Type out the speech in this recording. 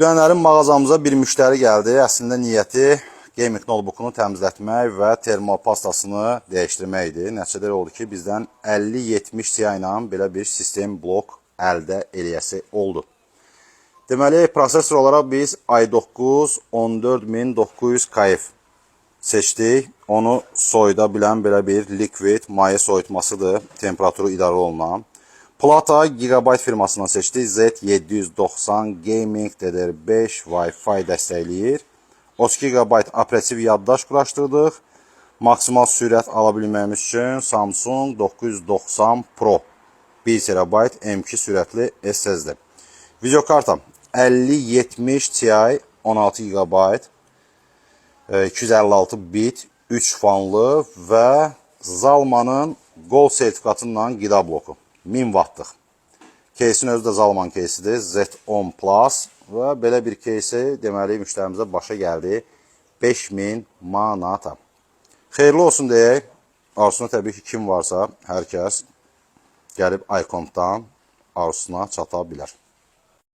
Dünənlərin mağazamıza bir müştəri gəldi. Əslində niyyəti gaming notebookunu təmizlətmək və termal pastasını dəyişdirmək idi. Nəticədə oldu ki, bizdən 5070 Ti ilə belə bir sistem blok əldə eləyəsi oldu. Deməli, prosesor olaraq biz i9 14900KF seçdik. Onu soyuda bilən belə bir liquid maye soyutmasıdır, temperaturu idarə olunan. Plata Gigabyte firmasından seçdik. Z790 Gaming DDR5 Wi-Fi dəstəkləyir. 32 GB operativ yaddaş quraşdırdıq. Maksimal sürət ala bilməyimiz üçün Samsung 990 Pro 1 TB M2 sürətli SSD. Videokarta 5070 Ti 16 GB 256 bit 3 fanlı və Zalmanın Gold sertifikatından qida bloku. 1000 wattlıq. Кейsin özü də Zalman кейsidir. Z10 Plus və belə bir кейsi deməli müştərimizə başa gəldi 5000 manata. Xeyirli olsun deyək. Arzusuna təbii ki kim varsa hər kəs gəlib iCom'dan arzusuna çata bilər.